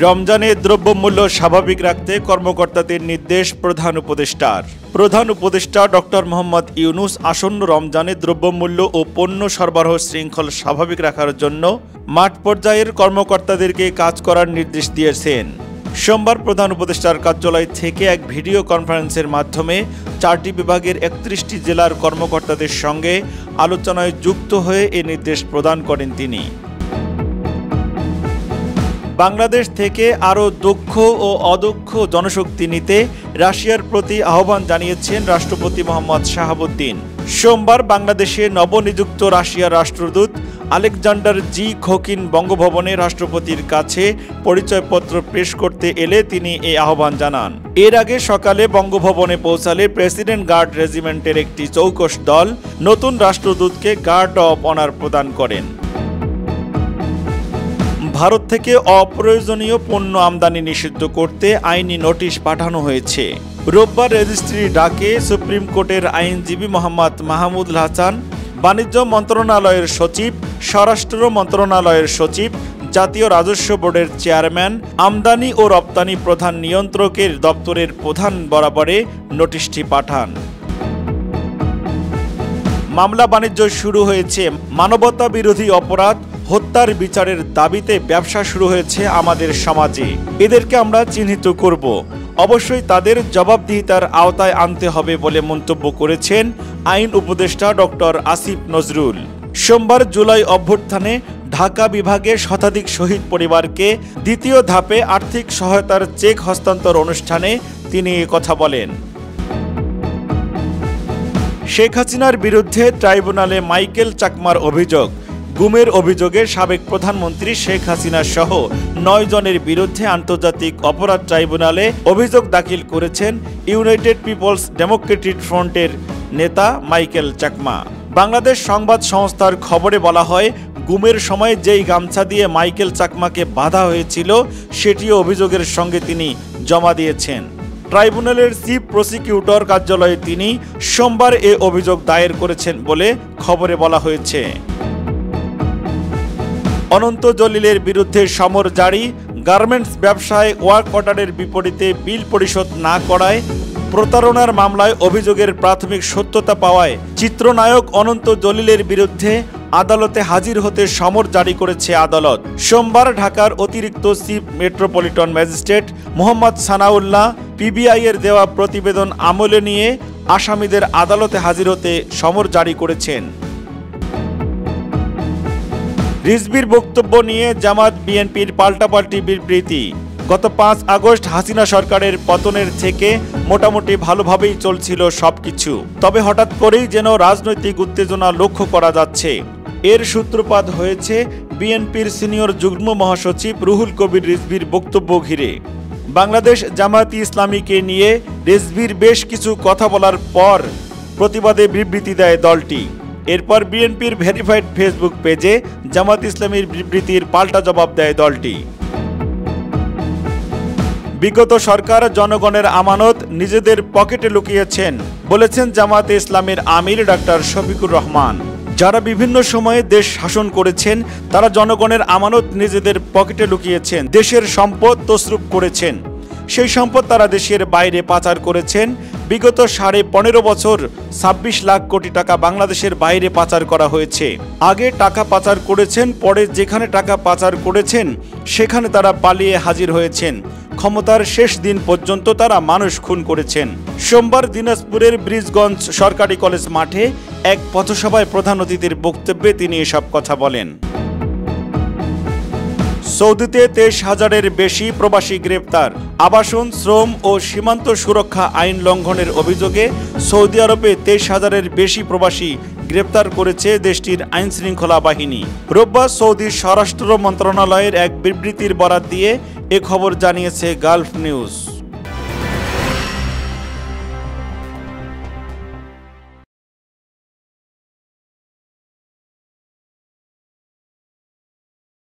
রমজানে দ্রব্যমূল্য স্বাভাবিক রাখতে কর্মকর্তাদের নির্দেশ প্রধান উপদেষ্টা ডক্টর মোহাম্মদ ইউনূস আসন্ন রমজানে দ্রব্যমূল্য ও পণ্য সরবরাহ শৃঙ্খল স্বাভাবিক রাখার জন্য মাঠ পর্যায়ের কর্মকর্তাদেরকে কাজ করার নির্দেশ দিয়েছেন। সোমবার প্রধান উপদেষ্টার কার্যালয় থেকে এক ভিডিও কনফারেন্সের মাধ্যমে 4টি বিভাগের 31টি জেলার কর্মকর্তাদের সঙ্গে আলোচনায় যুক্ত হয়ে এ নির্দেশ প্রদান করেন তিনি। বাংলাদেশ থেকে আরও দক্ষ ও অদক্ষ জনশক্তি নিতে রাশিয়ার প্রতি আহ্বান জানিয়েছেন রাষ্ট্রপতি মোহাম্মদ শাহাবুদ্দিন। সোমবার বাংলাদেশে নবনিযুক্ত রাশিয়ার রাষ্ট্রদূত আলেকজান্ডার জি খোকিন বঙ্গভবনে রাষ্ট্রপতির কাছে পরিচয়পত্র পেশ করতে এলে তিনি এই আহ্বান জানান। এর আগে সকালে বঙ্গভবনে পৌঁছালে প্রেসিডেন্ট গার্ড রেজিমেন্টের একটি চৌকস দল নতুন রাষ্ট্রদূতকে গার্ড অব অনার প্রদান করেন। ভারত থেকে অপ্রয়োজনীয় পণ্য আমদানি নিষিদ্ধ করতে আইনি নোটিশ পাঠানো হয়েছে। রোববার রেজিস্ট্রি ডাকে সুপ্রিম কোর্টের আইনজীবী মোহাম্মদ মাহমুদুল হাসান, বাণিজ্য মন্ত্রণালয়ের সচিব, স্বরাষ্ট্র মন্ত্রণালয়ের সচিব, জাতীয় রাজস্ব বোর্ডের চেয়ারম্যান, আমদানি ও রপ্তানি প্রধান নিয়ন্ত্রকের দপ্তরের প্রধান বরাবরে নোটিশটি পাঠান। মামলা বাণিজ্য শুরু হয়েছে। মানবতা বিরোধী অপরাধ, হত্যার বিচারের দাবিতে ব্যবসা শুরু হয়েছে আমাদের সমাজে। এদেরকে আমরা চিহ্নিত করব, অবশ্যই তাদের জবাবদিহিতার আওতায় আনতে হবে বলে মন্তব্য করেছেন আইন উপদেষ্টা ডক্টর আসিফ নজরুল। সোমবার জুলাই অভ্যুত্থানে ঢাকা বিভাগের শতাধিক শহীদ পরিবারকে দ্বিতীয় ধাপে আর্থিক সহায়তার চেক হস্তান্তর অনুষ্ঠানে তিনি কথা বলেন। শেখ হাসিনার বিরুদ্ধে ট্রাইব্যুনালে মাইকেল চাকমার অভিযোগ। গুমের অভিযোগে সাবেক প্রধানমন্ত্রী শেখ হাসিনা সহ 9 জনের বিরুদ্ধে আন্তর্জাতিক অপরাধ ট্রাইব্যুনালে অভিযোগ দাখিল করেছেন ইউনাইটেড পিপলস ডেমোক্রেটিক ফ্রন্টের নেতা মাইকেল চাকমা। বাংলাদেশ সংবাদ সংস্থার খবরে বলা হয়, গুমের সময় যেই গামছা দিয়ে মাইকেল চাকমাকে বাঁধা হয়েছিল সেটিও অভিযোগের সঙ্গে তিনি জমা দিয়েছেন। ট্রাইব্যুনালের চিফ প্রসিকিউটর কার্যালয়ে তিনি সোমবার এ অভিযোগ দায়ের করেছেন বলে খবরে বলা হয়েছে। অনন্ত জলিলের বিরুদ্ধে সমর জারি। গার্মেন্টস ব্যবসায় ওয়ার্ক অর্ডারের বিপরীতে বিল পরিশোধ না করায় প্রতারণার মামলায় অভিযোগের প্রাথমিক সত্যতা পাওয়ায় চিত্রনায়ক অনন্ত জলিলের বিরুদ্ধে আদালতে হাজির হতে সমর জারি করেছে আদালত। সোমবার ঢাকার অতিরিক্ত chief metropolitan magistrate Mohammad Sanaullah PBI এর দেওয়া প্রতিবেদন আমলে নিয়ে আসামিদের আদালতে হাজির হতে সমর জারি করেছেন। রিজভির বক্তব্য নিয়ে জামাত বিএনপির পাল্টাপাল্টি বিবৃতি। গত 5 আগস্ট হাসিনা সরকারের পতনের থেকে মোটামুটি ভালোভাবেই চলছিল সবকিছু, তবে হঠাৎ করেই যেন রাজনৈতিক উত্তেজনা লক্ষ্য করা যাচ্ছে। এর সূত্রপাত হয়েছে বিএনপির সিনিয়র যুগ্ম মহাসচিব রুহুল কবির রিজভির বক্তব্য ঘিরে। বাংলাদেশ জামায়াতে ইসলামীকে নিয়ে রিজভির বেশ কিছু কথা বলার পর প্রতিবাদে বিবৃতি দেয় দলটি। এরপর বিএনপির ভেরিফাইড ফেসবুক পেজে জামাত ইসলামীর বিবৃতির পাল্টা জবাব দেয় দলটি। বিগত সরকার জনগণের আমানত নিজেদের পকেটে লুকিয়েছেন বলেছেন জামাতে ইসলামের আমির ডাক্তার শফিকুর রহমান। যারা বিভিন্ন সময়ে দেশ শাসন করেছেন তারা জনগণের আমানত নিজেদের পকেটে লুকিয়েছেন, দেশের সম্পদ তছরূপ করেছেন। সেই সম্পদ তারা দেশের বাইরে পাচার করেছেন। বিগত 15.5 বছর 26 লাখ কোটি টাকা বাংলাদেশের বাইরে পাচার করা হয়েছে। আগে টাকা পাচার করেছেন, পরে যেখানে টাকা পাচার করেছেন সেখানে তারা পালিয়ে হাজির হয়েছেন। ক্ষমতার শেষ দিন পর্যন্ত তারা মানুষ খুন করেছেন। সোমবার দিনাজপুরের ব্রিজগঞ্জ সরকারি কলেজ মাঠে এক পথসভায় প্রধান অতিথির বক্তব্যে তিনি এসব কথা বলেন। সৌদিতে 23,000-এর বেশি প্রবাসী গ্রেপ্তার। আবাসন, শ্রম ও সীমান্ত সুরক্ষা আইন লঙ্ঘনের অভিযোগে সৌদি আরবে 23,000-এর বেশি প্রবাসী গ্রেপ্তার করেছে দেশটির আইনশৃঙ্খলা বাহিনী। রোববার সৌদির স্বরাষ্ট্র মন্ত্রণালয়ের এক বিবৃতির বরাত দিয়ে এ খবর জানিয়েছে গালফ নিউজ।